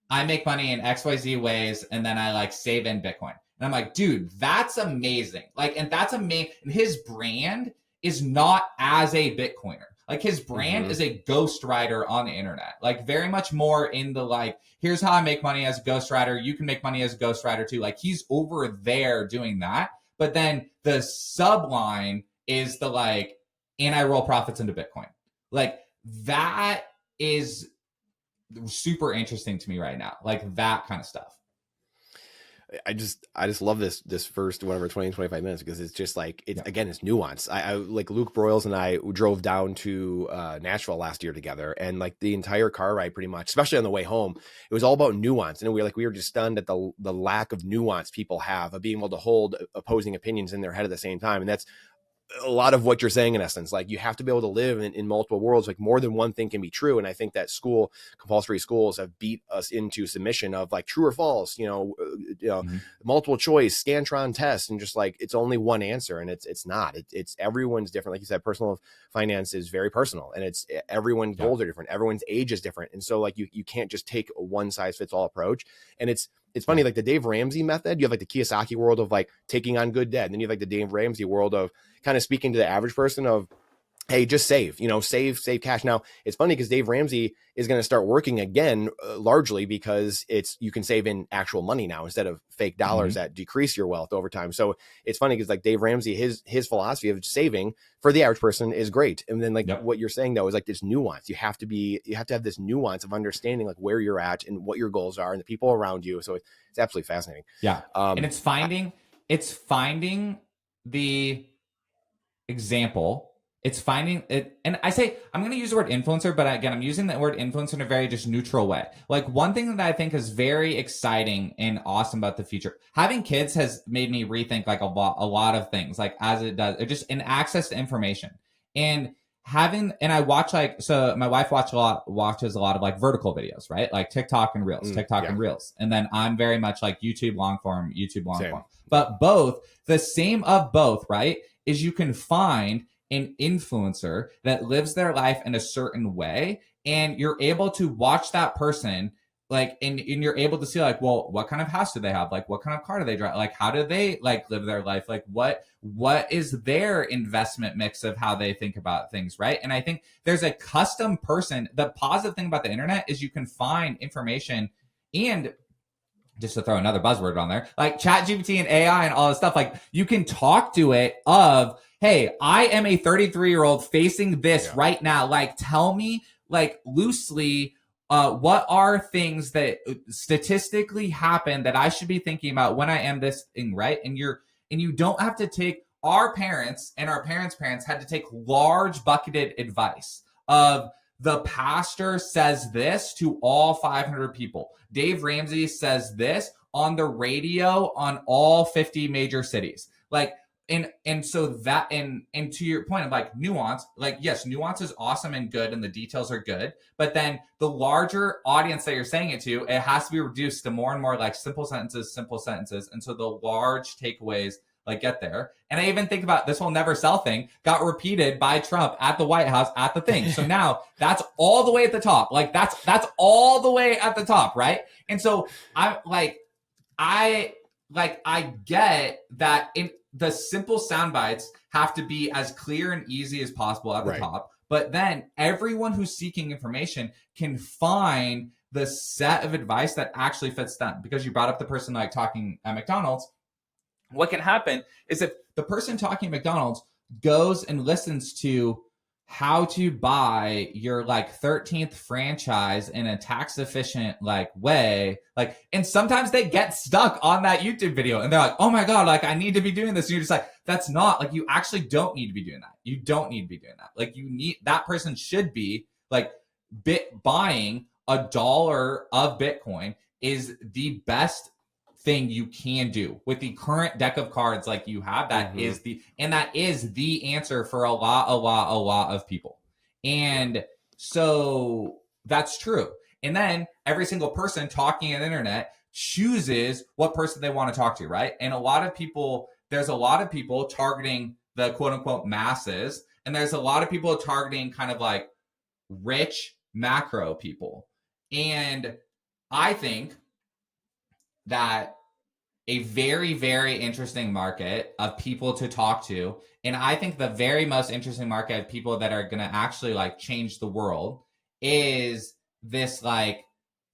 I make money in XYZ ways, and then I like save in Bitcoin. And I'm like, dude, that's amazing. Like, and that's amazing. And his brand is not as a Bitcoiner. Like, his brand is a ghostwriter on the internet. Like, very much more in the like, here's how I make money as a ghostwriter. You can make money as a ghostwriter too. Like, he's over there doing that. But then the subline is the like, and I roll profits into Bitcoin. Like, that is super interesting to me right now, like that kind of stuff. I just love this first whatever 20, 25 minutes, because it's just like, it's again, it's nuance. I like Luke Broyles and I drove down to Nashville last year together, and like the entire car ride pretty much, especially on the way home, it was all about nuance. And we were just stunned at the lack of nuance people have of being able to hold opposing opinions in their head at the same time. And that's a lot of what you're saying in essence. Like, you have to be able to live in multiple worlds. Like, more than one thing can be true. And I think that compulsory schools have beat us into submission of like true or false, multiple choice, Scantron test, and just like, it's only one answer. And it's not, it's everyone's different. Like you said, personal finance is very personal, and it's everyone's goals are different. Everyone's age is different. And so like, you can't just take a one size fits all approach. And it's funny, like the Dave Ramsey method, you have like the Kiyosaki world of like taking on good debt. And then you have like the Dave Ramsey world of kind of speaking to the average person of, hey, just save cash. Now it's funny because Dave Ramsey is going to start working again, largely because you can save in actual money now instead of fake dollars that decrease your wealth over time. So it's funny because like Dave Ramsey, his philosophy of saving for the average person is great. And then like what you're saying though is like this nuance. You have to have this nuance of understanding like where you're at and what your goals are and the people around you. So it's absolutely fascinating. Yeah. And it's finding the example. It's finding it. And I say, I'm going to use the word influencer, but again, I'm using that word influencer in a very just neutral way. Like, one thing that I think is very exciting and awesome about the future, having kids has made me rethink like a lot of things, like as it does, it just in access to information and I watch so my wife watches a lot of like vertical videos, right? Like TikTok and Reels, and Reels. And then I'm very much like YouTube long form. But the same of both, right? Is you can find an influencer that lives their life in a certain way, and you're able to watch that person, like, and you're able to see like, well, what kind of house do they have? Like, what kind of car do they drive? Like, how do they like live their life? Like, what is their investment mix of how they think about things, right? And I think there's a custom person. The positive thing about the internet is you can find information, and just to throw another buzzword on there, like ChatGPT and AI and all this stuff, like you can talk to it of, hey, I am a 33-year-old facing this right now. Like, tell me, like, loosely, what are things that statistically happen that I should be thinking about when I am this thing, right? And you don't have to take, our parents and our parents' had to take large bucketed advice of, the pastor says this to all 500 people. Dave Ramsey says this on the radio on all 50 major cities. Like, and so that, and to your point of like nuance, like, yes, nuance is awesome and good and the details are good, but then the larger audience that you're saying it to, it has to be reduced to more and more like simple sentences. And so the large takeaways like get there. And I even think about this whole never sell thing got repeated by Trump at the White House at the thing. So now that's all the way at the top. Like that's all the way at the top. Right. And so I get that in the simple sound bites have to be as clear and easy as possible at the top. But then everyone who's seeking information can find the set of advice that actually fits them. Because you brought up the person like talking at McDonald's. What can happen is if the person talking at McDonald's goes and listens to how to buy your like 13th franchise in a tax efficient like way, like, and sometimes they get stuck on that YouTube video and they're like, oh my God, like I need to be doing this. And you're just like, that's not, like, you actually don't need to be doing that. You don't need to be doing that. Like, you need, that person should be like buying $1 of Bitcoin is the best thing you can do with the current deck of cards like you have. That is the answer for a lot of people. And so that's true. And then every single person talking on the internet chooses what person they want to talk to, right? And there's a lot of people targeting the quote unquote masses, and there's a lot of people targeting kind of like rich macro people. And I think that a very, very interesting market of people to talk to, and I think the very most interesting market of people that are going to actually like change the world is this like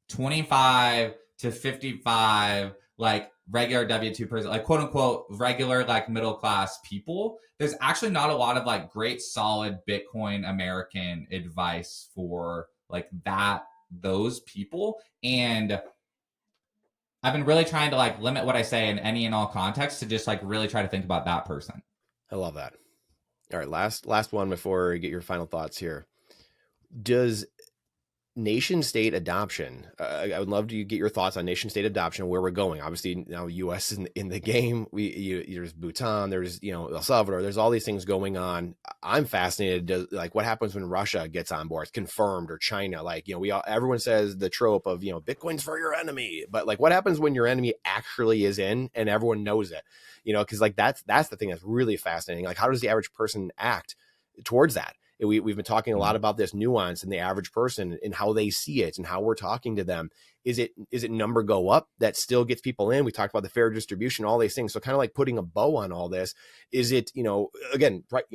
25 to 55 like regular W2 person, like quote unquote regular like middle class people. There's actually not a lot of like great solid Bitcoin American advice for like those people. And I've been really trying to like limit what I say in any and all contexts to just like really try to think about that person. I love that. All right, last one before you get your final thoughts here. Does nation state adoption, I would love to get your thoughts on nation state adoption, where we're going. Obviously now US is in the game. There's Bhutan, there's El Salvador, there's all these things going on. I'm fascinated like what happens when Russia gets on board, it's confirmed, or China. Like everyone says the trope of Bitcoin's for your enemy, but like what happens when your enemy actually is in and everyone knows it? Because like that's the thing that's really fascinating. Like how does the average person act towards that? We've been talking a lot about this nuance in the average person and how they see it and how we're talking to them. Is it number go up that still gets people in? We talked about the fair distribution, all these things. So kind of like putting a bow on all this. Is it, again, right,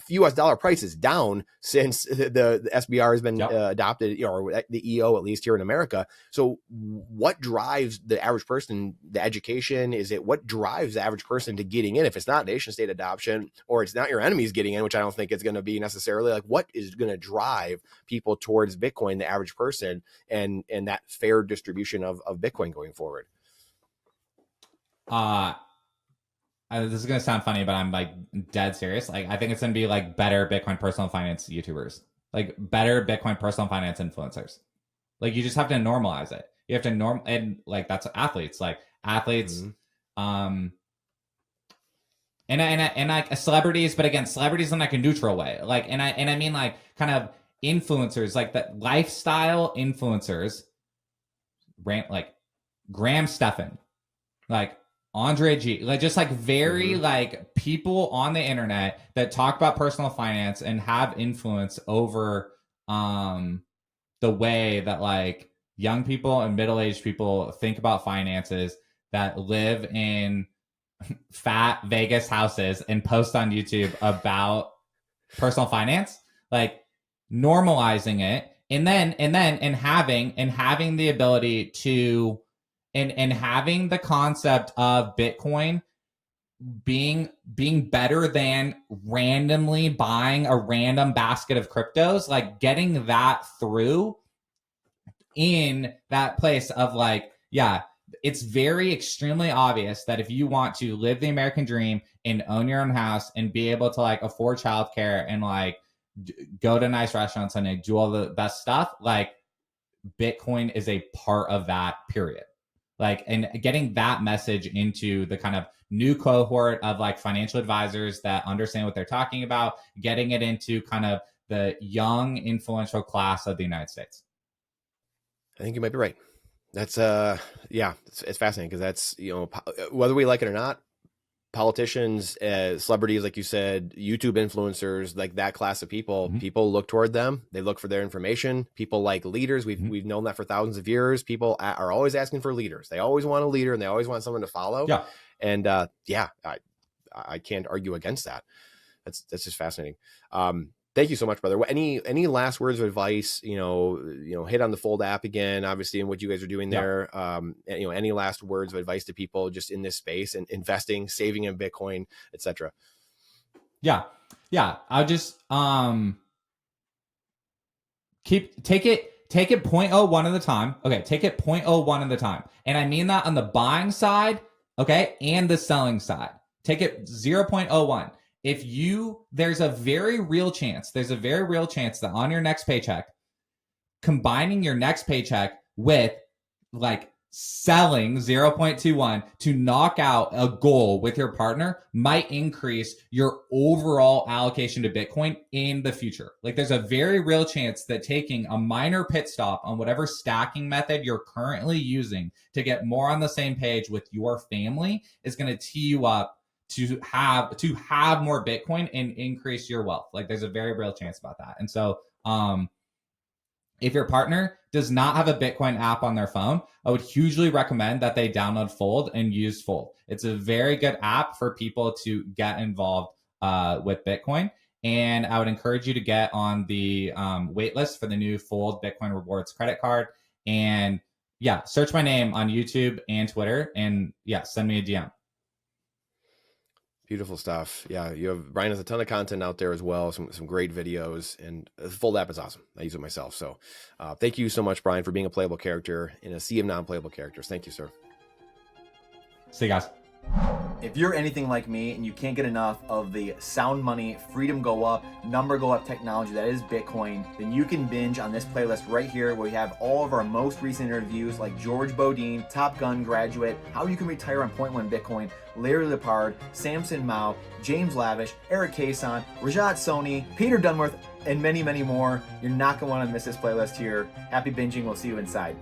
US dollar price is down since the SBR has been adopted, or the EO, at least here in America. So what drives the average person, the education? Is it what drives the average person to getting in? If it's not nation state adoption, or it's not your enemies getting in, which I don't think it's going to be necessarily, like what is going to drive people towards Bitcoin, the average person, and that fair distribution of Bitcoin going forward? This is gonna sound funny, but I'm like dead serious. Like I think it's gonna be like better Bitcoin personal finance YouTubers, like better Bitcoin personal finance influencers. Like you just have to normalize it. You have to and like that's athletes, and like celebrities, but again, celebrities in like a neutral way. Like and I mean like kind of influencers, like that lifestyle influencers, like Graham Stephan, like Andre G, like just like very like people on the internet that talk about personal finance and have influence over the way that like young people and middle-aged people think about finances, that live in fat Vegas houses and post on YouTube about personal finance, like normalizing it, and having the ability to and having the concept of Bitcoin being better than randomly buying a random basket of cryptos, like getting that through in that place of like, yeah, it's very extremely obvious that if you want to live the American dream and own your own house and be able to like afford childcare and like go to nice restaurants and like, do all the best stuff, like Bitcoin is a part of that, period. Like, and getting that message into the kind of new cohort of like financial advisors that understand what they're talking about, getting it into kind of the young influential class of the United States. I think you might be right. That's it's fascinating because that's, whether we like it or not, politicians, celebrities, like you said, YouTube influencers, like that class of people, people look toward them. They look for their information. People like leaders. We've known that for thousands of years. People are always asking for leaders. They always want a leader and they always want someone to follow. Yeah. And I can't argue against that. That's just fascinating. Thank you so much, brother. Any last words of advice? Hit on the Fold app again, obviously, and what you guys are doing there. Any last words of advice to people just in this space and investing, saving in Bitcoin, etc. Yeah. I'll just take it 0.01 at a time. Okay, take it 0.01 at a time, and I mean that on the buying side, okay, and the selling side. Take it 0.01. There's a very real chance that on your next paycheck, combining your next paycheck with like selling 0.21 to knock out a goal with your partner might increase your overall allocation to Bitcoin in the future. Like there's a very real chance that taking a minor pit stop on whatever stacking method you're currently using to get more on the same page with your family is going to tee you up to have more Bitcoin and increase your wealth. Like there's a very real chance about that. And so if your partner does not have a Bitcoin app on their phone, I would hugely recommend that they download Fold and use Fold. It's a very good app for people to get involved with Bitcoin. And I would encourage you to get on the wait list for the new Fold Bitcoin Rewards credit card. And yeah, search my name on YouTube and Twitter, and yeah, send me a DM. Beautiful stuff. Yeah, Brian has a ton of content out there as well. Some great videos, and the Fold app is awesome. I use it myself. So thank you so much, Brian, for being a playable character in a sea of non-playable characters. Thank you, sir. See you guys. If you're anything like me and you can't get enough of the sound money, freedom go up, number go up technology that is Bitcoin, then you can binge on this playlist right here where we have all of our most recent interviews like George Bodine, Top Gun graduate, How You Can Retire on 0.1 Bitcoin, Larry Lepard, Samson Mao, James Lavish, Eric Kason, Rajat Soni, Peter Dunworth, and many, many more. You're not going to want to miss this playlist here. Happy binging. We'll see you inside.